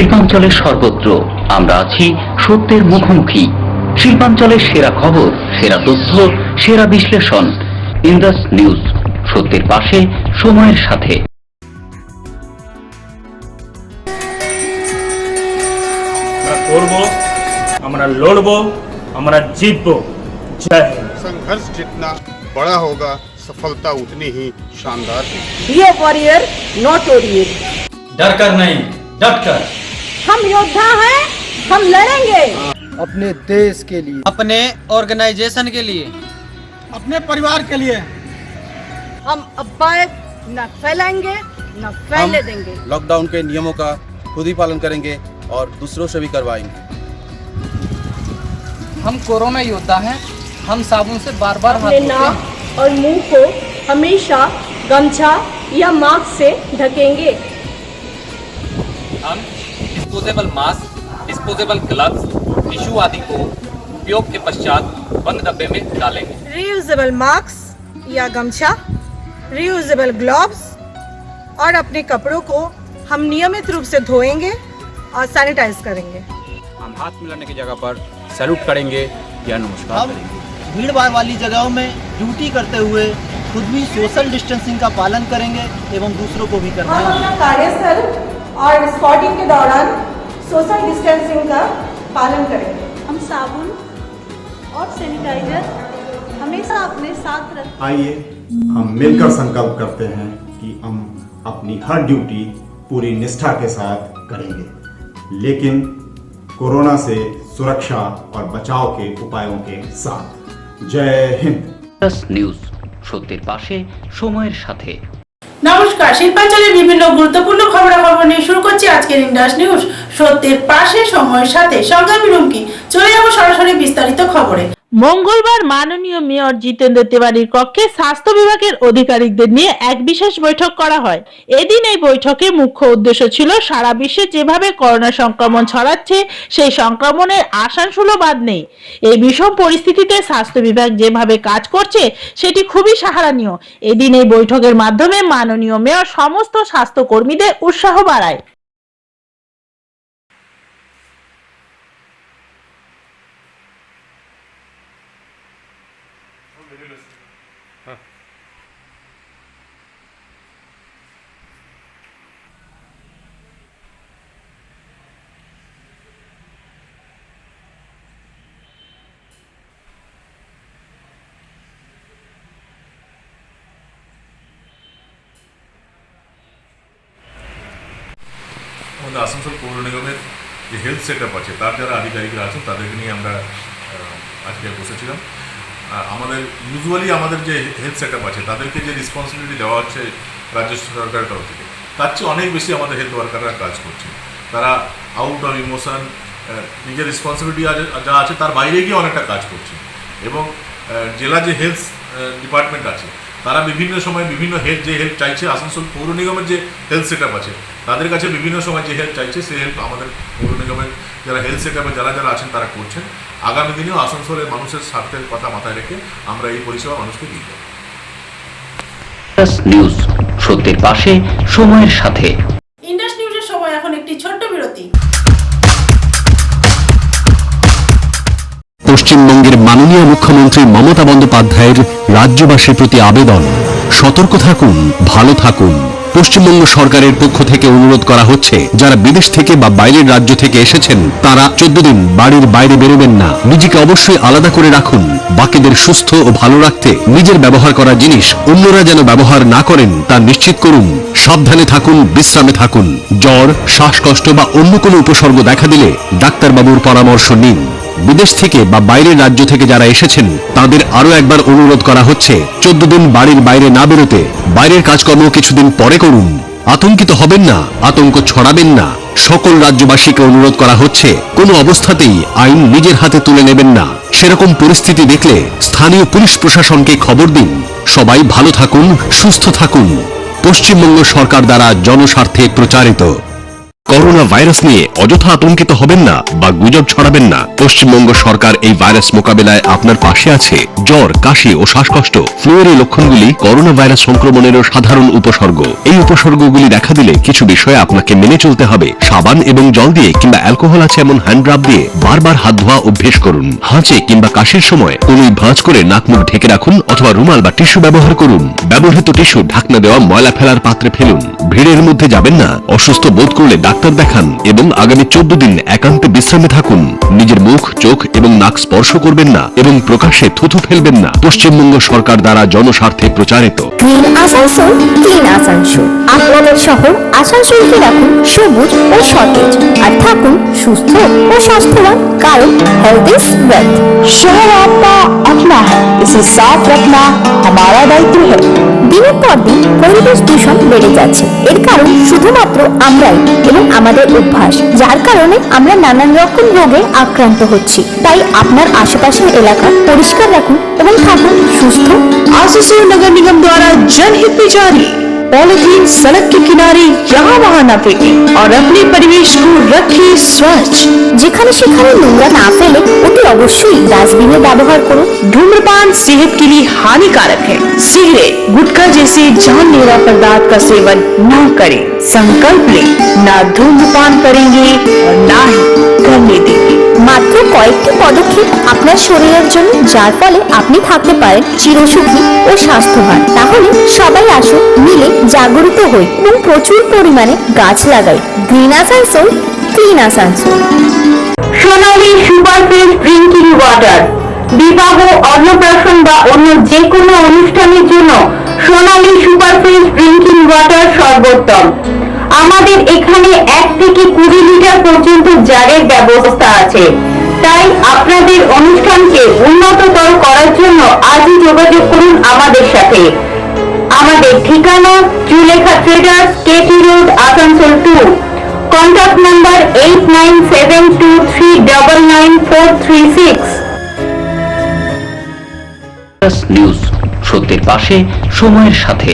শিল্পাঞ্চলের সর্বত্র আমরা আছি সত্যের মুখোমুখি। শিল্পাঞ্চলের সেরা খবর, সেরা তথ্য, সেরা বিশ্লেষণ। ইন্দাস নিউজ, সত্যের পাশে, সময়ের সাথে। আমরা লড়বো, আমরা জিতবো। জয় হিন্দ। संघर्ष जितना बड़ा होगा, सफलता उतनी ही शानदार है। Be a warrior, not warrior. डर कर नहीं, डट कर। हम योद्धा हैं, हम लड़ेंगे। अपने देश के लिए, अपने ऑर्गेनाइजेशन के लिए, अपने परिवार के लिए। हम अफवाहें न फैलाएंगे, न फैलने देंगे। लॉकडाउन के नियमों का खुद ही पालन करेंगे और दूसरों से भी करवाएंगे। हम कोरोना योद्धा हैं। हम साबुन से बार बार हाथ अपने धोते नाक हैं। और मुंह को हमेशा गमछा या मास्क से ढकेंगे। हम disposable mask, disposable gloves, tissue आदि को उपयोग के पश्चात बंद डब्बे में डालेंगे। रियूजेबल मास्क या गमछा, रियूजेबल ग्लव्स और अपने कपड़ों को हम नियमित रूप से धोएंगे और सैनिटाइज करेंगे। हम हाथ मिलाने की जगह पर सैल्यूट करेंगे या नमस्कार करेंगे। भीड़ भाड़ वाली जगहों में ड्यूटी करते हुए खुद भी सोशल डिस्टेंसिंग का पालन करेंगे एवं दूसरों को भी करवाएंगे। हम कार्यस्थल और स्पॉटिंग के दौरान सोशल डिस्टेंसिंग का पालन करेंगे। हम साबुन और सैनिटाइजर हमेशा अपने साथ रखें। आइए हम मिलकर संकल्प करते हैं कि हम अपनी हर ड्यूटी पूरी निष्ठा के साथ करेंगे, लेकिन कोरोना से सुरक्षा और बचाव के उपायों के साथ। जय हिंद। ইন্দাস নিউজ, সত্যের পাশে, সময়ের সাথে। নমস্কার, শিল্পাঞ্চলের বিভিন্ন গুরুত্বপূর্ণ খবরাখবর নিয়ে শুরু করছি আজকের ইন্দাস নিউজ, সত্যের পাশে, সময়ের সাথে। সঙ্গে আমি রুমকি। চলে যাবো সরাসরি বিস্তারিত খবরে। মঙ্গলবার মাননীয় মেয়র জিতেন্দ্র তিওয়ারির কক্ষে স্বাস্থ্য বিভাগের আধিকারিকদের নিয়ে এক বিশেষ বৈঠক করা হয়। এদিন এই বৈঠকে মুখ্য উদ্দেশ্য ছিল সারা বিশ্বে যেভাবে করোনা সংক্রমণ ছড়াচ্ছে সেই সংক্রমণের আশঙ্কা বাদ নেই। এই বিষম পরিস্থিতিতে স্বাস্থ্য বিভাগ যেভাবে কাজ করছে সেটি খুবই সাহারানীয়। এদিন এই বৈঠকের মাধ্যমে মাননীয় মেয়র সমস্ত স্বাস্থ্য কর্মীদের উৎসাহ বাড়ায়। আমাদের আসানসোল পৌর নিগমের যে হেলথ সেটআপ আছে তার যারা আধিকারিকরা আছেন তাদেরকে নিয়ে আমরা আজকে বসেছিলাম। আমাদের ইউজুয়ালি আমাদের যে হেলথ সেটআপ আছে তাদেরকে যে রেসপন্সিবিলিটি দেওয়া হচ্ছে রাজ্য সরকারের তরফ থেকে, তার চেয়ে অনেক বেশি আমাদের হেলথ ওয়ার্কাররা কাজ করছে। তারা আউট অফ ইমোশন, নিজের রেসপন্সিবিলিটি যা আছে তার বাইরে গিয়ে অনেকটা কাজ করছে। এবং জেলা যে হেলথ ডিপার্টমেন্ট আছে তারা বিভিন্ন সময় বিভিন্ন হেল্প যে হেল্প চাইছে, আসানসোল পৌর নিগমের যে হেলথ সেটআপ আছে তাদের কাছে বিভিন্ন সময় যে হেল্প চাইছে সেই হেল্প আমাদের পৌর নিগমের যারা হেলথ সেটআপে যারা আছেন তারা করছেন। আগামী দিনেও আসানসোলের মানুষের স্বার্থের কথা মাথায় রেখে আমরা এই পরিষেবা মানুষকে দিয়ে দেব। ইন্দাস নিউজ, সত্যের পাশে, সময়ের সাথে। ইন্দাস নিউজের সময় এখন একটি ছোট্ট বিরতি। পশ্চিমবঙ্গের মাননীয় মুখ্যমন্ত্রী মমতা বন্দ্যোপাধ্যায়ের রাজ্যবাসীর প্রতি আবেদন, সতর্ক থাকুন, ভালো থাকুন। পশ্চিমবঙ্গ সরকারের পক্ষ থেকে অনুরোধ করা হচ্ছে, যারা বিদেশ থেকে বা বাইরের রাজ্য থেকে এসেছেন তারা 14 দিন বাড়ির বাইরে বেরোবেন না। নিজেকে অবশ্যই আলাদা করে রাখুন। বাকিদের সুস্থ ও ভালো রাখতে নিজের ব্যবহার করা জিনিস অন্যরা যেন ব্যবহার না করেন তা নিশ্চিত করুন। সাবধানে থাকুন, বিশ্রামে থাকুন। জ্বর, শ্বাসকষ্ট বা অন্য কোনো উপসর্গ দেখা দিলে ডাক্তারবাবুর পরামর্শ নিন। বিদেশ থেকে বা বাইরের রাজ্য থেকে যারা এসেছেন তাদের আরো একবার অনুরোধ করা হচ্ছে 14 দিন বাড়ির বাইরে না বেরোতে। বাইরের কাজকর্ম কিছুদিন পরে করুন। আতঙ্কিত হবেন না, আতঙ্ক ছড়াবেন না। সকল রাজ্যবাসীকে অনুরোধ করা হচ্ছে কোনো অবস্থাতেই আইন নিজের হাতে তুলে নেবেন না। সেরকম পরিস্থিতি দেখলে স্থানীয় পুলিশ প্রশাসনকে খবর দিন। সবাই ভালো থাকুন, সুস্থ থাকুন। পশ্চিমবঙ্গ সরকার দ্বারা জনস্বার্থে প্রচারিত। করোনা ভাইরাস নিয়ে অযথা আতঙ্কিত হবেন না বা গুজব ছড়াবেন না। পশ্চিমবঙ্গ সরকার এই ভাইরাস মোকাবেলায় আপনার পাশে আছে। জ্বর, কাশি ও শ্বাসকষ্ট, ফ্লুয়ের এই লক্ষণগুলি করোনা ভাইরাস সংক্রমণেরও সাধারণ উপসর্গ। এই উপসর্গগুলি দেখা দিলে কিছু বিষয়ে আপনাকে মেনে চলতে হবে। সাবান এবং জল দিয়ে কিংবা অ্যালকোহল আছে এমন হ্যান্ড রাব দিয়ে বারবার হাত ধোয়া অভ্যেস করুন। হাঁচে কিংবা কাশির সময় কোনোই ভাঁজ করে নাক মুখ ঢেকে রাখুন অথবা রুমাল বা টিস্যু ব্যবহার করুন। ব্যবহৃত টিস্যু ঢাকনা দেওয়া ময়লা ফেলার পাত্রে ফেলুন। ভিড়ের মধ্যে যাবেন না। অসুস্থ বোধ করলে ডাক্তার দেখান এবং আগামী 14 দিন একান্তে বিশ্রামে থাকুন। নিজের মুখ, চোখ এবং নাক স্পর্শ করবেন না এবং প্রকাশ্যে থুথু ফেলবেন না। পশ্চিমবঙ্গ সরকার দ্বারা জনস্বার্থে প্রচারিত। Clean Asansol, clean Asansol. আপনাদের শহর আসানসোলকে রাখুন সবুজ ও সতেজ আর থাকুন সুস্থ ও স্বাস্থ্যবান, কারণ हेल्थ इज वेल्थ। शहर आपका अपना है, इसे साफ रखना हमारा दायित्व है। দিনের পর দিন পরিবেশ দূষণ বেড়ে যাচ্ছে। এর কারণ শুধুমাত্র আমরাই এবং আমাদের অভ্যাস, যার কারণে আমরা নানান রকম রোগে আক্রান্ত হচ্ছি। তাই আপনার আশেপাশের এলাকা পরিষ্কার রাখুন এবং থাকুন সুস্থ। आसनसोल नगर निगम द्वारा जनहित में जारी। पॉलीथीन सड़क के किनारे यहाँ वहाँ न फेंके और अपने परिवेश को रखे स्वच्छ। যেখানে সেখানে নোংরা না ফেলে অতি অবশ্যই ডাস্টবিনে ব্যবহার করুন। धूम्रपान सेहत के लिए हानिकारक है। सिगरेट, गुटखा जैसे जानलेवा पदार्थ का सेवन न करें। संकल्प ले, ना धूम्रपान करेंगे और ना ही करने देंगे। মাত্র কয়েকটি পদক্ষেপ আপনার শরীরের জন্য, যার ফলে আপনি থাকতে পারেন চিরসুখী ও স্বাস্থ্যবান। তাহলে সবাই আসুন, মিলে জাগরিত হই এবং প্রচুর পরিমাণে গাছ লাগাই। Green Asansol, clean Asansol. Sonali superfood drinking water. বিবাহ, অন্নপ্রাশন বা অন্য যে কোনো অনুষ্ঠানের জন্য সোনালী সুপারফুড ড্রিঙ্কিং ওয়াটার সর্বোত্তম। আমাদের এখানে 1 থেকে 20 লিটার পর্যন্ত জারের ব্যবস্থা আছে। তাই আপনাদের অনুষ্ঠানকে উন্নততর করার জন্য আজই যোগাযোগ করুন আমাদের সাথে। আমাদের ঠিকানা Zulekha traders, KT road, Asansol 2। Contact number 8972399436। News, সত্যের পাশে, সময়ের সাথে।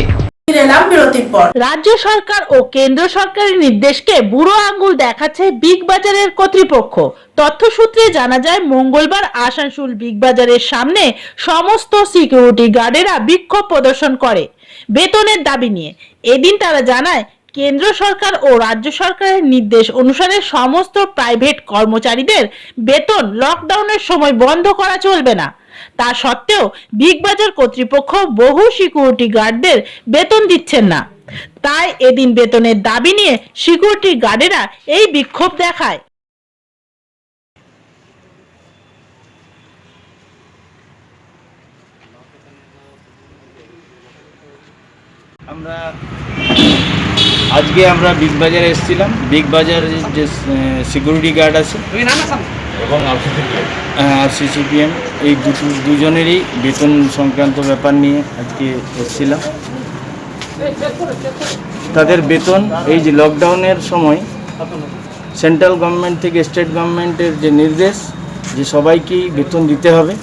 রাজ্য সরকার ও কেন্দ্র সরকারের নির্দেশকে বুড়ো আঙ্গুল দেখাচ্ছে বিগ বাজারের কর্তৃপক্ষ। তথ্য সূত্রে জানা যায়, মঙ্গলবার আসানসোল বিগ বাজারের সামনে সমস্ত সিকিউরিটি গার্ডেরা বিক্ষোভ প্রদর্শন করে বেতনের দাবি নিয়ে। এদিন তারা জানায়, কেন্দ্র সরকার ও রাজ্য সরকারের নির্দেশ অনুসারে সমস্ত প্রাইভেট কর্মচারীদের বেতন লকডাউনের সময় বন্ধ করা চলবে না। তা সত্ত্বেও বিগ বাজার কর্তৃপক্ষ বহু সিকিউরিটি গার্ডদের বেতন দিচ্ছেন না। তাই এদিন বেতনের দাবি নিয়ে সিকিউরিটি গার্ডেরা এই বিক্ষোভ দেখায়। আমরা আজকে বিগ বাজারে এসেছিলাম। বিগ বাজারে যে সিকিউরিটি গার্ড আছে এবং আরসিসিপিএম, এই দুজনেরই বেতন সংক্রান্ত ব্যাপার নিয়ে আজকে এসেছিলাম। তাদের বেতন এই যে লকডাউনের সময় সেন্ট্রাল গভর্নমেন্ট থেকে স্টেট গভর্নমেন্টের যে নির্দেশ যে সবাইকেই বেতন দিতে হবে,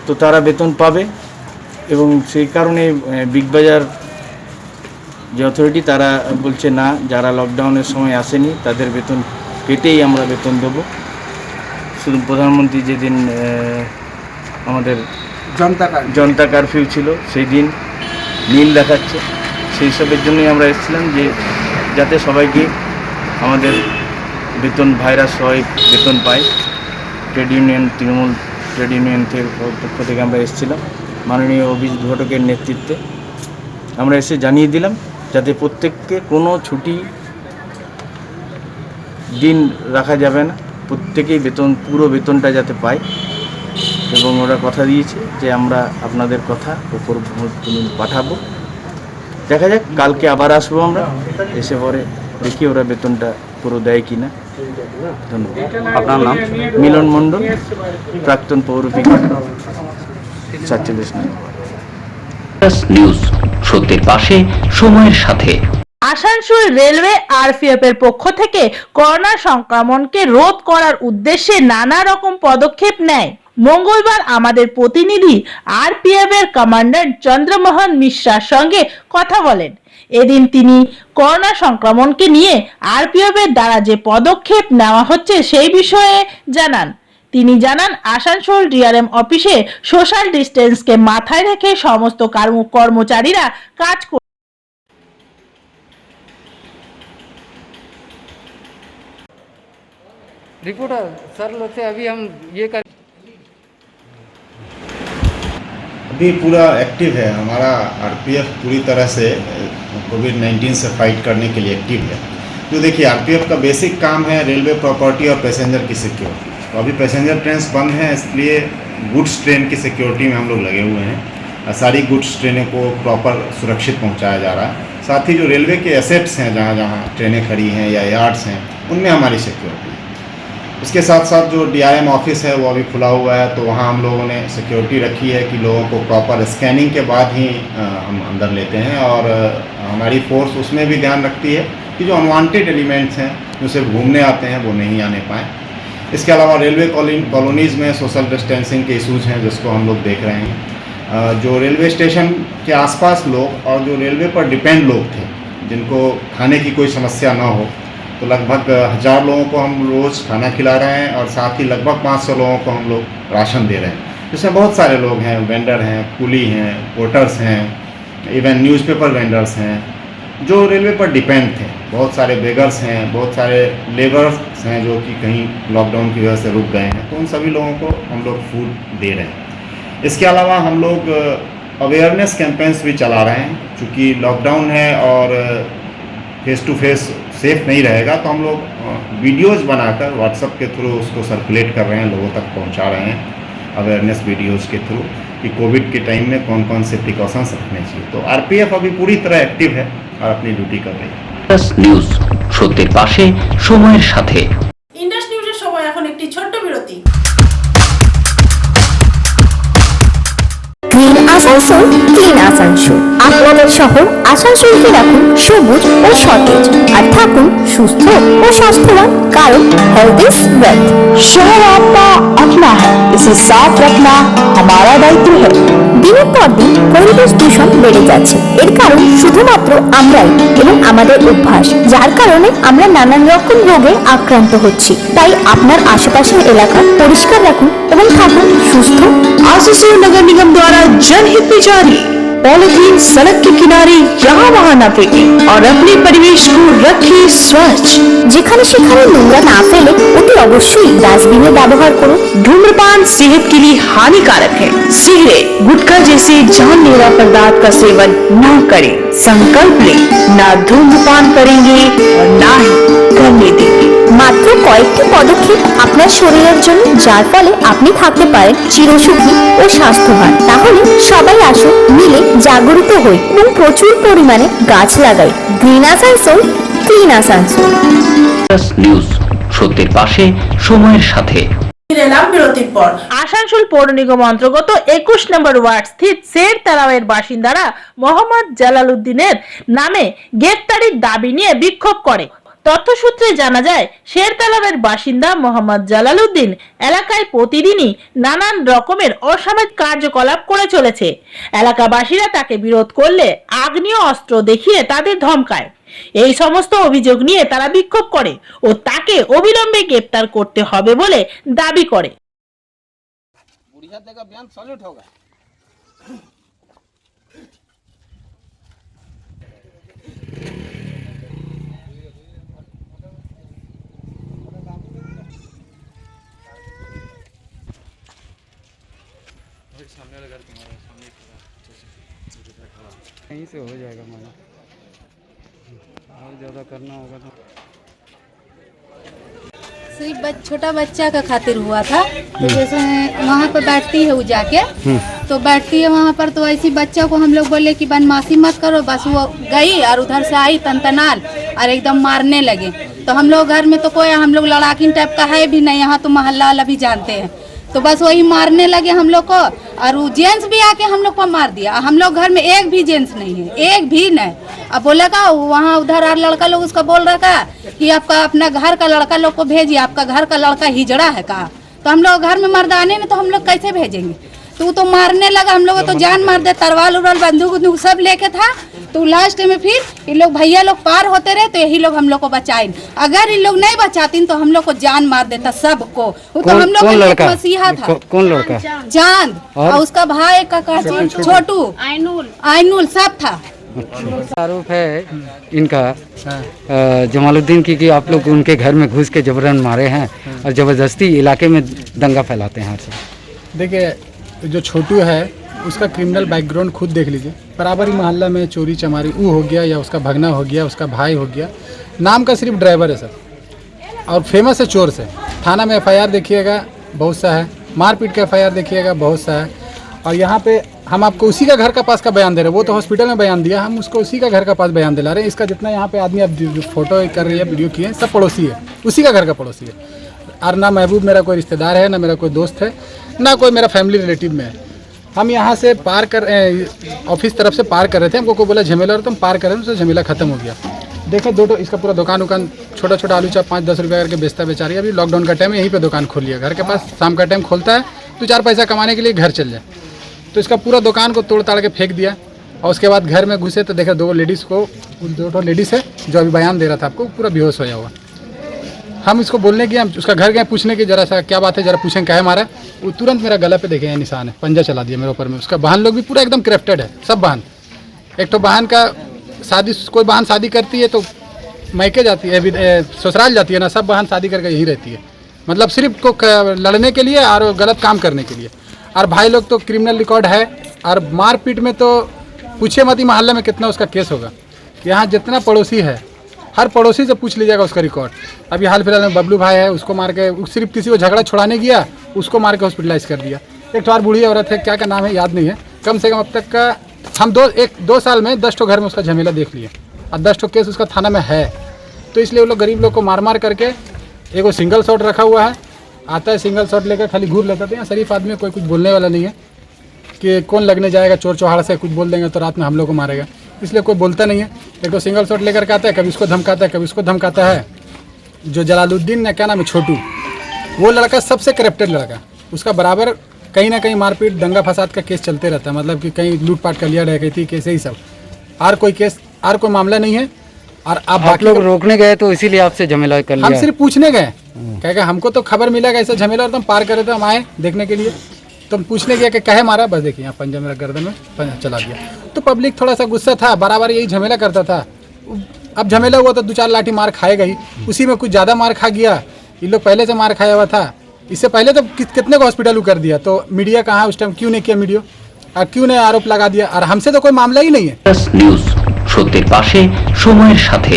তো তারা বেতন পাবে এবং সেই কারণে বিগ বাজার যে অথরিটি তারা বলছে না, যারা লকডাউনের সময় আসেনি তাদের বেতন কেটেই আমরা বেতন দেবো। শুধু প্রধানমন্ত্রী যেদিন আমাদের জনতা কারফিউ ছিল সেই দিন নীল দেখাচ্ছে, সেই সবের জন্যই আমরা এসেছিলাম যে যাতে সবাইকে আমাদের বেতন ভাইরাস সবাই বেতন পায়। Trade union, Trinamool trade union পক্ষ থেকে আমরা এসেছিলাম মাননীয় অভিজিৎ ঘটকের নেতৃত্বে। আমরা এসে জানিয়ে দিলাম যাতে প্রত্যেককে কোনো ছুটি দিন রাখা যাবে না, প্রত্যেকেই বেতন, পুরো বেতনটা যাতে পায়। এবং ওরা কথা দিয়েছে যে আমরা আপনাদের কথা উপর পাঠাবো। দেখা যাক, কালকে আবার আসবো আমরা, এসে পরে দেখি ওরা বেতনটা পুরো দেয় কিনা। ধন্যবাদ। আপনার নাম? মিলন মণ্ডল, প্রাক্তন পৌরপিক 47 নম্বর। নিউজ, সত্যের পাশে, সময়ের সাথে। আসানসোল রেলওয়ে আরপিএফ এর পক্ষ থেকে করোনা সংক্রমণকে রোধ করার উদ্দেশ্যে নানা রকম পদক্ষেপ নেয়। মঙ্গলবার আমাদের প্রতিনিধি আরপিএফ এর কমান্ডান্ট চন্দ্রমোহন মিশ্রার সঙ্গে কথা বলেন এদিন তিনি করোনা সংক্রমণকে নিয়ে আরপিএফ এর দ্বারা যে পদক্ষেপ নেওয়া হচ্ছে সেই বিষয়ে জানান। তিনি জানান, আসানসোল ডিআরএম অফিসে সোশ্যাল ডিস্টেন্সকে মাথায় রেখে সমস্ত কর্মচারীরা কাজ করে। रिपोर्टर सर लोग से अभी हम ये कर अभी पूरा एक्टिव है हमारा आरपीएफ पूरी तरह से कोविड-19 से फाइट करने के लिए एक्टिव है। तो देखिए आरपीएफ का बेसिक काम है रेलवे प्रॉपर्टी और पैसेंजर की सिक्योरिटी। तो अभी पैसेंजर ट्रेन बंद हैं, इसलिए गुड्स ट्रेन की सिक्योरिटी में हम लोग लगे हुए हैं। सारी गुड्स ट्रेनों को प्रॉपर सुरक्षित पहुंचाया जा रहा है। साथ ही जो रेलवे के एसेट्स हैं जहाँ जहाँ ट्रेनें खड़ी हैं या यार्ड्स हैं उनमें हमारी सिक्योरिटी। इसके साथ साथ जो डीआरएम ऑफिस है वो अभी खुला हुआ है, तो वहाँ हम लोगों ने सिक्योरिटी रखी है कि लोगों को प्रॉपर स्कैनिंग के बाद ही हम अंदर लेते हैं। और हमारी फोर्स उसमें भी ध्यान रखती है कि जो अनवांटेड एलिमेंट्स हैं जो सिर्फ घूमने आते हैं वो नहीं आने पाएँ। इसके अलावा रेलवे कॉलोनीज़ में सोशल डिस्टेंसिंग के इशूज़ हैं जिसको हम लोग देख रहे हैं। जो रेलवे स्टेशन के आसपास लोग और जो रेलवे पर डिपेंड लोग थे जिनको खाने की कोई समस्या ना हो, तो लगभग 1000 लोगों को हम रोज़ खाना खिला रहे हैं और साथ ही लगभग 500 लोगों को हम लोग राशन दे रहे हैं। जिसमें बहुत सारे लोग हैं, वेंडर हैं, कुली हैं, पोर्टर्स हैं, इवन न्यूज़पेपर वेंडर्स हैं जो रेलवे पर डिपेंड थे। बहुत सारे बेगर्स हैं, बहुत सारे लेबर्स हैं जो कि कहीं लॉकडाउन की वजह से रुक गए हैं, तो उन सभी लोगों को हम लोग फूड दे रहे हैं। इसके अलावा हम लोग अवेयरनेस कैंपेन्स भी चला रहे हैं। चूँकि लॉकडाउन है और फेस टू फेस सेफ नहीं रहेगा, तो हम लोग वीडियोज़ बनाकर व्हाट्सएप के थ्रू उसको सर्कुलेट कर रहे हैं, लोगों तक पहुंचा रहे हैं अवेयरनेस वीडियोज़ के थ्रू कि कोविड के टाइम में कौन कौन से प्रिकॉशंस रखने चाहिए। तो आरपीएफ अभी पूरी तरह एक्टिव है और अपनी ड्यूटी कर रही है। নিউজ সত্যের পাশে সময়ের সাথে। ইন্ডাস নিউজের সময় এখন একটি ছোট্ট বিরতি। Green Asansol, clean Asansol. আপনাদের শহর আসানসোলকে রাখুন সবুজ ও সতেজ আর থাকুন সুস্থ ও স্বাস্থ্যবান, কারণ হেলথ ইজ ওয়েলথ। শহর आपका अपना है, इसे साफ रखना हमारा दायित्व है। দিনের পর দিন পরিবেশ দূষণ বেড়ে যাচ্ছে, এর কারণ শুধুমাত্র আমরাই এবং আমাদের অভ্যাস, যার কারণে আমরা নানান রকম রোগে আক্রান্ত হচ্ছি। তাই আপনার আশেপাশের এলাকা পরিষ্কার রাখুন এবং থাকুন সুস্থ। आसानसोल नगर निगम द्वारा जनहित में जारी। पॉलीथीन सड़क के किनारे यहाँ वहाँ न फेंके और अपने परिवेश को रखे स्वच्छ। যেখানে সেখানে নোংরা না ফেলে অতি অবশ্যই ডাস্টবিনে ব্যবহার করুন। धूम्रपान सेहत के लिए हानिकारक है। सिगरेट, गुटखा जैसे जानलेवा पदार्थ का सेवन न करें। संकल्प ले, ना धूम्रपान करेंगे और ना ही करने देंगे। মাত্র কয়েকটি পদক্ষেপ আপনার শরীরের জন্য, যার ফলে আপনি থাকতে পারেন চিরসুখী ও স্বাস্থ্যবান। তাহলে সবাই আসুন, মিলে জাগরিত হই এবং প্রচুর পরিমাণে গাছ লাগাই। Green Asansol, clean Asansol. News সত্যের পাশে সময়ের সাথে। এলাম বিরতির পর। আসানসোল পৌর নিগম অন্তর্গত 21 নম্বর ওয়ার্ড স্থিত শের তালাওয়ের বাসিন্দারা মোহাম্মদ জালালউদ্দিনের নামে গ্রেফতারির দাবি নিয়ে বিক্ষোভ করে। তথ্যসূত্রে জানা যায়, শের তালাবের বাসিন্দা মোহাম্মদ জালালউদ্দিন এলাকায় প্রতিদিনই নানান রকমের অসামাজিক কার্যকলাপ করে চলেছে। এলাকাবাসীরা তাকে বিরোধ করলে আগ্নেয় অস্ত্র দেখিয়ে তাদের ধমকায়। এই সমস্ত অভিযোগ নিয়ে তারা বিক্ষোভ করে ও তাকে অবিলম্বে গ্রেফতার করতে হবে বলে দাবি করে। कहीं से हो जाएगा हमारा, और ज़्यादा करना होगा तो सिर्फ छोटा बच्चा का खातिर हुआ था। तो जैसे वहाँ पर बैठती है वो जाके, तो बैठती है वहाँ पर, तो ऐसी बच्चा को हम लोग बोले कि बदमाशी मत करो, बस वो गई और उधर से आई तनतनाल और एकदम मारने लगे। तो हम लोग घर में तो कोई हम लोग लड़ाकिन टाइप का है भी नहीं, यहाँ तो मोहल्ला वाला भी जानते हैं। तो बस वही मारने लगे हम लोग को, और वो जेंट्स भी आके हम लोग को मार दिया। हम लोग घर में एक भी जेंट्स नहीं है, एक भी नहीं। अब बोला का वहाँ उधर और लड़का लोग उसका बोल रहा था कि आपका अपना घर का लड़का लोग को भेजिए, आपका घर का लड़का हिजड़ा है का। तो हम लोग घर में मर्दाने ने, तो हम लोग कैसे भेजेंगे। तो वो तो मारने लगा, हम लोग तो जान मार दे, तरवाल उरवाल बंदूक उंदूक सब लेके था। तो लास्ट में फिर ये लोग भैया लोग पार होते रहे तो यही लोग हम लोग को बचाए। अगर ये लोग नहीं बचाती तो हम लोग को जान मार देता सबको। वो तो हम लोग का मसीहा था। कौन लड़का? चांद और उसका भाई का छोटू आइनुल सब था। आरोप है इनका जमालुद्दीन की कि आप लोग उनके घर में घुस के जबरन मारे हैं और जबरदस्ती इलाके में दंगा फैलाते हैं। देखिए, जो छोटू है उसका क्रिमिनल बैकग्राउंड खुद देख लीजिए। बराबर ही मोहल्ला में चोरी चमारी हो गया, या उसका भगना हो गया, उसका भाई हो गया। नाम का सिर्फ ड्राइवर है सर, और फेमस है चोर से। थाना में FIR देखिएगा बहुत सा है, मारपीट का FIR देखिएगा बहुत सा है। और यहाँ पे हम आपको उसी का घर का पास का बयान दे रहे हैं। वो तो हॉस्पिटल में बयान दिया, हम उसको उसी का घर का पास बयान दिला रहे हैं। इसका जितना यहाँ पे आदमी अब जो फोटो कर रही है, वीडियो किए, सब पड़ोसी है, उसी का घर का पड़ोसी है। और ना महबूब मेरा कोई रिश्तेदार है, ना मेरा कोई दोस्त है, ना कोई मेरा फैमिली रिलेटिव में है। हम यहाँ से पार कर ऑफिस तरफ से पार कर रहे थे, हमको कोई बोला झमेला, और तो हम पार कर रहे थे, तो झमेला खत्म हो गया। देखे दो इसका पूरा दुकान उकान छोटा छोटा आलू चाप 5-10 रुपये करके बेचता बेचारी। अभी लॉकडाउन का टाइम है, यहीं पे दुकान खोल लिया। घर के पास शाम का टाइम खोलता है तो 4 पैसा कमाने के लिए घर चल जाए। तो इसका पूरा दुकान को तोड़ ताड़ के फेंक दिया। और उसके बाद घर में घुसे तो देखा 2 लेडीज़ को, 2 लेडीज़ है जो अभी बयान दे रहा था आपको, पूरा बेहोश होया हुआ। हम इसको बोलने की, हम उसका घर गए पूछने की, जरा सा क्या बात है, जरा पूछें क्या है मारा। वो तुरंत मेरा गला पे देखे निशान है, पंजा चला दिया मेरे ऊपर में। उसका बहन लोग भी पूरा एकदम क्रेफ्टेड है, सब बहन। एक तो बहन का शादी, कोई बहन शादी करती है तो मैके जाती है, ससुराल जाती है ना, सब बहन शादी करके यही रहती है। मतलब सिर्फ को लड़ने के लिए और गलत काम करने के लिए। और भाई लोग तो क्रिमिनल रिकॉर्ड है, और मारपीट में तो पूछे मत ही मोहल्ले में कितना उसका केस होगा। यहाँ जितना पड़ोसी है, हर पड़ोसी से पूछ लीजिएगा उसका रिकॉर्ड। अभी हाल फिलहाल में बबलू भाई है, उसको मार के, सिर्फ किसी को झगड़ा छुड़ाने गया, उसको मार के हॉस्पिटलाइज कर दिया। एक तो और बूढ़ी औरत है, क्या नाम है याद नहीं है, कम से कम अब तक का हम 2 साल में 10 ठो घर में उसका झमेला देख लिए, और 10 ठो केस उसका थाना में है। तो इसलिए वो लोग गरीब लोग को मार मार करके, एक वो सिंगल शॉट रखा हुआ है, आता है सिंगल शॉट लेकर खाली घूर लेता था। यहाँ शरीफ आदमी कोई कुछ बोलने वाला नहीं है कि कौन लगने जाएगा चोर चौहाड़ से, कुछ बोल देंगे तो रात में हम लोग को मारेगा, इसलिए कोई बोलता नहीं है। एक तो सिंगल शॉट लेकर के आता है, कभी इसको धमकाता है, कभी इसको धमकाता है। जो जलालुद्दीन ने, क्या नाम है, छोटू, वो लड़का सबसे करप्टेड लड़का। उसका बराबर कहीं ना कहीं मारपीट दंगा फसाद का केस चलते रहता है। मतलब कि कहीं लूटपाट कर लिया, डकैती केस, यही सब। और कोई केस, और कोई मामला नहीं है। और आप लोग रोकने गए तो इसीलिए आपसे झमेला कर लिया? हम सिर्फ पूछने गए, क्या हमको तो खबर मिला कि ऐसा झमेला, और तो हम पार कर रहे थे, हम आए देखने के लिए, तो हम पूछने गया कि कहे मारा, बस देखिए यहाँ पंजा मेरा गर्दन में पंजा चला दिया। तो पब्लिक थोड़ा सा गुस्सा था, बराबर यही झमेला करता था। अब झमेला हुआ तो 2-4 लाठी मार खाएगा ही, उसी में कुछ ज़्यादा मार खा गया। ये लोग पहले से मार खाया हुआ था, इससे पहले तो कितने को हॉस्पिटल कर दिया। तो मीडिया कहाँ उस टाइम, क्यों नहीं किया मीडिया, और क्यों नहीं आरोप लगा दिया, और हमसे तो कोई मामला ही नहीं है। নিউজ সত্যের পাশে সময়ের সাথে।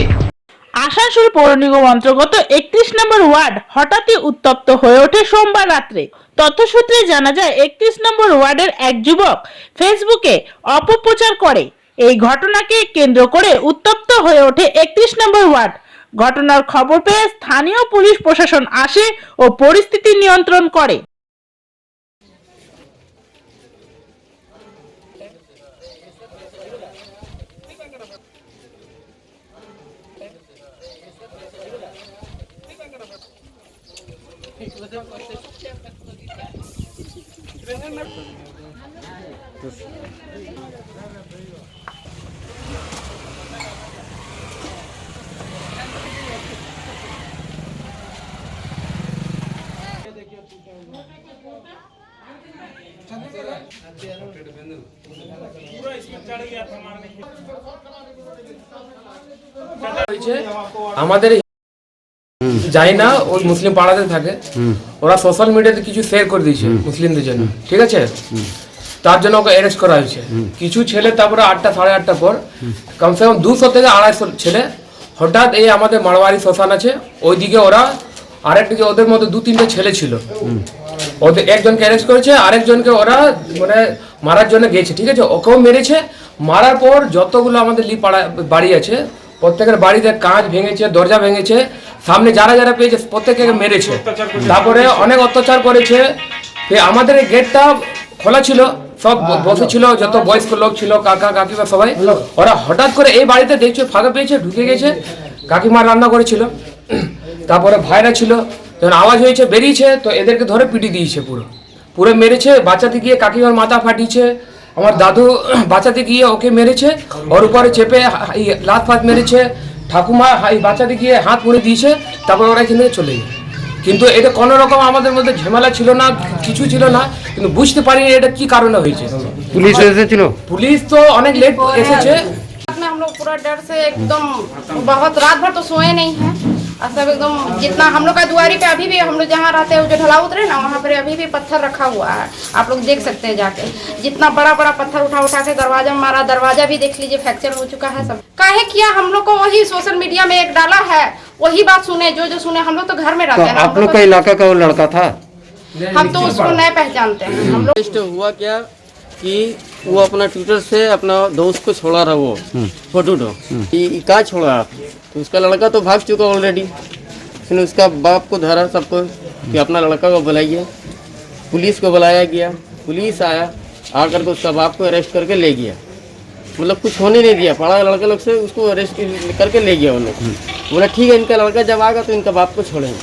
আসানসোল পৌর নিগম অন্তর্গত 31 নম্বর ওয়ার্ড হঠাৎই উত্তপ্ত হয়ে ওঠে সোমবার রাত্রে। তথ্যসূত্রে জানা যায় 31 নম্বর ওয়ার্ডের এক যুবক ফেসবুকে অপপ্রচার করে। এই ঘটনাকে কেন্দ্র করে উত্তপ্ত হয়ে ওঠে 31 নম্বর ওয়ার্ড। ঘটনার খবর পেয়ে স্থানীয় পুলিশ প্রশাসন আসে ও পরিস্থিতি নিয়ন্ত্রণ করে। আমাদের যাই না, ওই মুসলিম পাড়াতে থাকে, ওরা সোশ্যাল মিডিয়াতে কিছু শেয়ার করে দিয়েছে মুসলিমদের জন্য, ঠিক আছে, তার জন্য ওকে অ্যারেস্ট করা হয়েছে। কিছু ছেলে তারপরে 8টা সাড়ে 8টার পর কমসে কম 200 থেকে 250 ছেলে হঠাৎ এই আমাদের মারওয়ারি শ্মশান আছে ওইদিকে, ওরা আরেকদিকে ওদের মধ্যে 2-3টে ছেলে ছিল, ওদের একজনকে অ্যারেস্ট করেছে, আরেকজনকে ওরা মানে মারার জন্য গেছে, ঠিক আছে, ওকেও মেরেছে। মারার পর যতগুলো আমাদের পাড়া বাড়ি আছে প্রত্যেকের বাড়িতে কাঁচ ভেঙেছে, দরজা ভেঙেছে, সামনে যারা যারা পেয়েছে প্রত্যেকে মেরেছে। তারপরে অনেক অত্যাচার করেছে। আমাদের গেটটা খোলা ছিল, সব বসেছিল, যত বয়স্ক লোক ছিল, কাকা কাকিমা সবাই, ওরা হঠাৎ করে এই বাড়িতে দেখছে ফাঁকা পেয়েছে, ঢুকে গেছে। কাকিমা রান্না করেছিল, তারপরে ভাইরা ছিল, যখন আওয়াজ হয়েছে বেরিয়েছে, তো এদেরকে ধরে পিটি দিয়েছে, পুরো মেরেছে। বাঁচাতে গিয়ে কাকিমার মাথা ফাটিয়েছে, আমার দাদু বাঁচাতে গিয়ে ওকে মেরেছে, ওর উপরে চেপে লাত ফাত মেরেছে, ঠাকুমা বাঁচাতে গিয়ে হাত মুড়ে দিয়েছে, তারপর ওরা এখান থেকে চলে যায়। কিন্তু এটা কোনো রকম আমাদের মধ্যে ঝামেলা ছিল না, কিছু ছিল না, কিন্তু বুঝতে পারিনি এটা কি কারণে হয়েছে। পুলিশ এসেছিল? পুলিশ তো অনেক লেট এসেছে। हम लोग पूरा डर से एकदम बहुत रात भर तो सोए नहीं हैं और सब एकदम जितना हम लोग का दुआरी पे अभी भी हम लोग जहाँ रहते हैं जो ढलाव उतरे ना वहाँ पर अभी भी पत्थर रखा हुआ है, आप लोग देख सकते हैं जाके। जितना बड़ा बड़ा पत्थर उठा उठा के दरवाजा में मारा, दरवाजा भी देख लीजिए फ्रैक्चर हो चुका है सब। काहे किया हम लोग को वही सोशल मीडिया में एक डाला है, वही बात सुने जो जो सुने। हम लोग तो घर में रहते हैं ना। आप लोग का इलाका का वो लड़का था? हम तो उसको नहीं पहचानते हैं। हम लोग हुआ क्या कि वो अपना ट्विटर से अपना दोस्त को छोड़ा रहा, वो फोटो कहाँ छोड़ा आप, तो उसका लड़का तो भाग चुका ऑलरेडी। फिर उसका बाप को धरा सबको कि अपना लड़का को बुलाइए, पुलिस को बुलाया गया, पुलिस आया, आकर के उसका बाप को अरेस्ट करके ले गया। मतलब कुछ होने नहीं दिया, पड़ा लड़के लोग से उसको अरेस्ट करके ले गया। वो लोग बोला ठीक है इनका लड़का जब आएगा तो इनका बाप को छोड़ेंगे,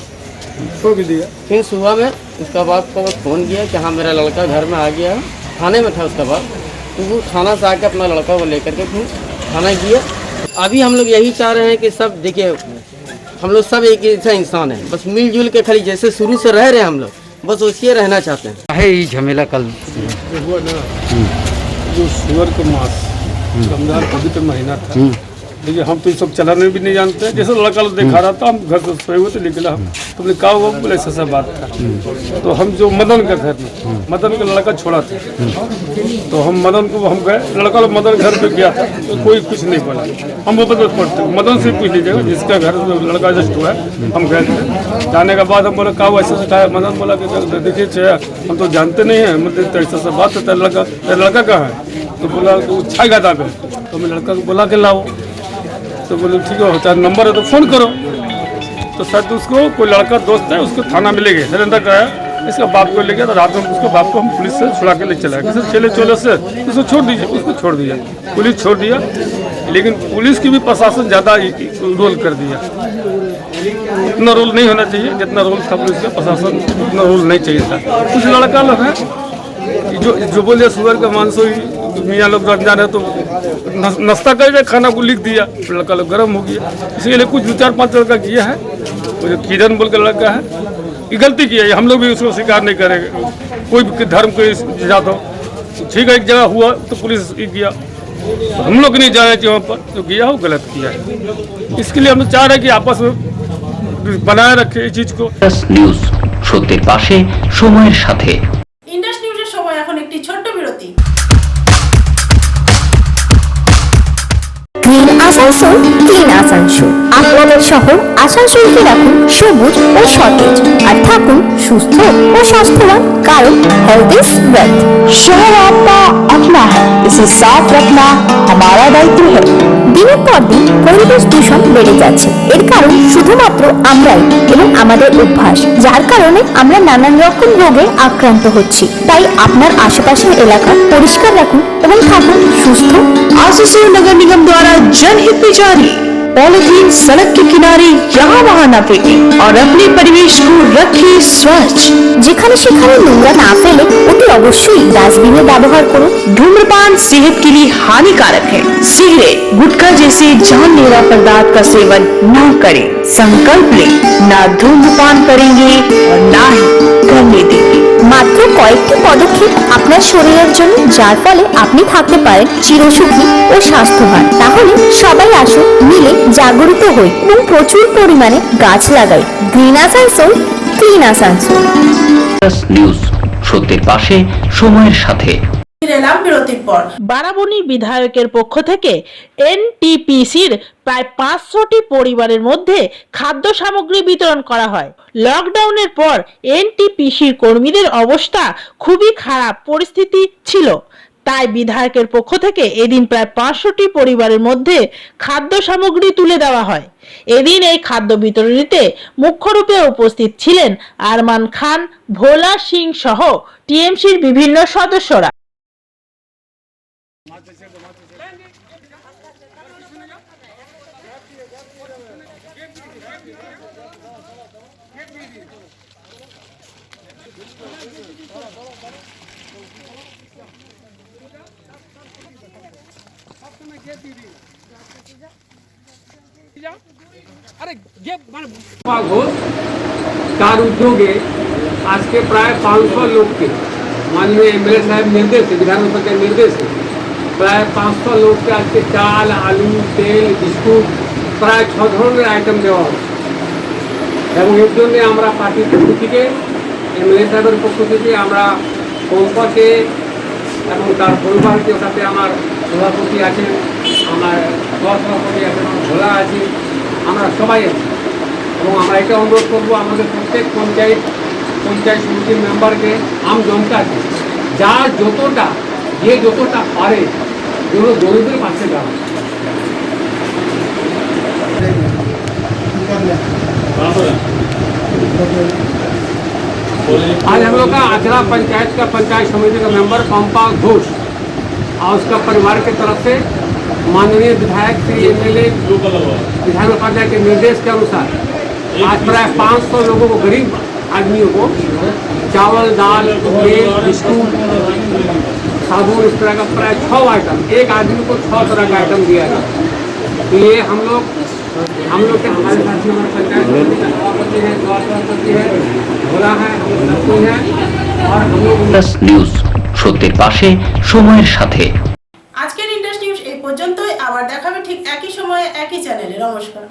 छोड़ भी दिया। फिर सुबह में उसका बाप को फ़ोन किया कि हाँ मेरा लड़का घर में आ गया है, थाने में था उसका बाप, तो वो थाना से आके अपना लड़का को लेकर के फिर थाना गया। अभी हम लोग यही चाह रहे हैं कि सब देखिए हम लोग सब एक जैसा इंसान है, बस मिलजुल के खाली जैसे शुरू से रह रहे हैं हम लोग, बस वैसे रहना चाहते हैं। है ये झमेला कल हुआ ना, जो सुअर का मांस रमजान पवित्र महीना था, देखिए हम तो ये सब चलाने भी नहीं जानते। जैसे लड़का लोग दिखा रहा था, हम घर से सोए हुए थे, निकला हम तो बोले कहा हुआ, बोले ऐसा बात था। तो हम जो मदन का घर में, मदन का लड़का छोड़ा था, तो हम मदन को हम गए, लड़का लोग मदन घर पे गया था, तो कोई कुछ नहीं बोला। हम वो तो पढ़ते मदन से पूछ लीजिएगा जिसका घर में लड़का जस्ट हुआ है। हम गए थे, जाने के बाद हम बोले कहा हुआ ऐसा कहा, मदन बोला कि देखिए हम तो जानते नहीं हैं, मतलब ऐसा बात है, तेरा लड़का कहाँ है, तो बोला तो छा गया था। तो मैं लड़का को बोला के लाओ, तो बोले ठीक है होता नंबर है तो फ़ोन करो। तो शायद उसको कोई लड़का दोस्त है, उसको थाना में ले गए, सरेंडर कराया, इसका बाप को ले गया। तो रात में उसको बाप को हम पुलिस से छुड़ा के ले चला गया, चले चले से उसको छोड़ दीजिए, उसको छोड़ दिया, पुलिस छोड़ दिया। लेकिन पुलिस की भी प्रशासन ज़्यादा रोल कर दिया, इतना रोल नहीं होना चाहिए जितना रोल था पुलिस का, प्रशासन उतना रोल नहीं चाहिए था। कुछ लड़का लोग हैं जो बोले सुअर का मांस मियाँ लोग रमजान है तो नाश्ता करके खाना को लिख दिया, लड़का लोग गर्म हो गया। इसीलिए कुछ 2-4-5 लड़का किया है, वो जो किरण बोल के लड़का है ये गलती किया है, हम लोग भी उसको स्वीकार नहीं करेंगे। कोई भी धर्म को जात हो, ठीक है एक जगह हुआ तो पुलिस किया, हम लोग नहीं जाना चाहिए वहाँ पर, जो किया हो गलत किया है। इसके लिए हम लोग चाह रहे हैं कि आपस में बनाए रखे इस चीज़ को। নিউজ সত্যের পাশে সময়ের সাথে। ইন্ডাস নিউজের সময় এখন একটি ছোট্ট বিরতি। Green Asansol, clean Asansol. আপনাদের শহর আসানসোলকে রাখুন সবুজ ও সতেজ আর থাকুন সুস্থ ও স্বাস্থ্যবান, কারণ হেলথ ইজ ওয়েলথ। শহর आपका अपना है, इसे साफ रखना हमारा दायित्व है। দিনের পর দিন পরিবেশ দূষণ বেড়ে যাচ্ছে, এর কারণ শুধুমাত্র আমরাই এবং আমাদের অভ্যাস, যার কারণে আমরা নানান রকম রোগে আক্রান্ত হচ্ছি। তাই আপনার আশেপাশের এলাকা পরিষ্কার রাখুন এবং থাকুন সুস্থ। आसुसोल नगर निगम द्वारा जनहित में जारी। पॉलीथीन सड़क के किनारे यहाँ वहाँ न फेंके और अपने परिवेश को रखे स्वच्छ। যেখানে সেখানে নোংরা না ফেলে অতি অবশ্যই ডাস্টবিনে ব্যবহার করুন। धूम्रपान सेहत के लिए हानिकारक है। सिगरेट, गुटखा जैसे जानलेवा पदार्थ का सेवन न करें। संकल्प लें, ना धूम्रपान करेंगे और ना ही करने देंगे। মাত্র কয়েকটি পদক্ষেপ আপনার শরীরের জন্য, যার ফলে আপনি থাকতে পারেন চিরসুখী ও স্বাস্থ্যবান। তাহলে সবাই আসুন, মিলে জাগরিত হই এবং প্রচুর পরিমাণে গাছ লাগাই। Green Asansol, clean Asansol. News সত্যের পাশে সময়ের সাথে। বারাবণীর বিধায়কের পক্ষ থেকে এনটিপিসির প্রায় 500টি পরিবারের মধ্যে খাদ্য সামগ্রী বিতরণ করা হয়। লকডাউনের পর এনটিপিসির কর্মীদের অবস্থা খুবই খারাপ পরিস্থিতি ছিল, তাই বিধায়কের পক্ষ থেকে এদিন প্রায় 500টি পরিবারের মধ্যে খাদ্য সামগ্রী তুলে দেওয়া হয়। এদিন এই খাদ্য বিতরণীতে মুখ্যরূপে উপস্থিত ছিলেন আরমান খান, ভোলা সিং সহ টিএমসির বিভিন্ন সদস্যরা। ঘোষ তার উদ্যোগে আজকে প্রায় 500 লোককে মাননীয় এমএলএ সাহেব নির্দেশে বিধানসভার নির্দেশে প্রায় 500 লোককে আজকে চাল আলু তেল বিস্কুট প্রায় 6 ধরনের আইটেম দেওয়া হচ্ছে এবং এর জন্য আমরা পার্টির পক্ষ থেকে এমএলএ সাহেবের পক্ষ থেকে আমরা পম্পাকে এবং তার পরিবারকে সাথে আমার সভাপতি আছেন আমার সহসভাপতি আছেন আমার ভোলা আছে আমরা সবাই আছি এবং আমরা এটা অনুরোধ করবো আমাদের প্রত্যেক পঞ্চায়েত সমিতির মেম্বারকে আম জনতাকে যার যতটা যে যতটা পারে যেন গরিবের পাশে দাঁড়ায়। आज हम लोग का आचरा पंचायत का पंचायत समिति का मेंबर पंपा घोष और उसका परिवार की तरफ से माननीय विधायक श्री एमएलए विधान उपाध्याय के निर्देश के अनुसार आज प्राय 500 लोगों को गरीब आदमियों को चावल दाल तेल बिस्कुट साबुन इस तरह का प्राय 6 आइटम एक आदमी को 6 तरह का आइटम दिया गया। तो ये हम लोग के हमारे साथी हमारे पंचायत समिति का सभापति है सभापति है भोला है और हम लोग নিউজ সত্যের পাশে সময়ের সাথে। আজকের ইন্ডাস নিউজ এই পর্যন্তই, আবার দেখাবে ঠিক একই সময়ে একই চ্যানেলে। নমস্কার।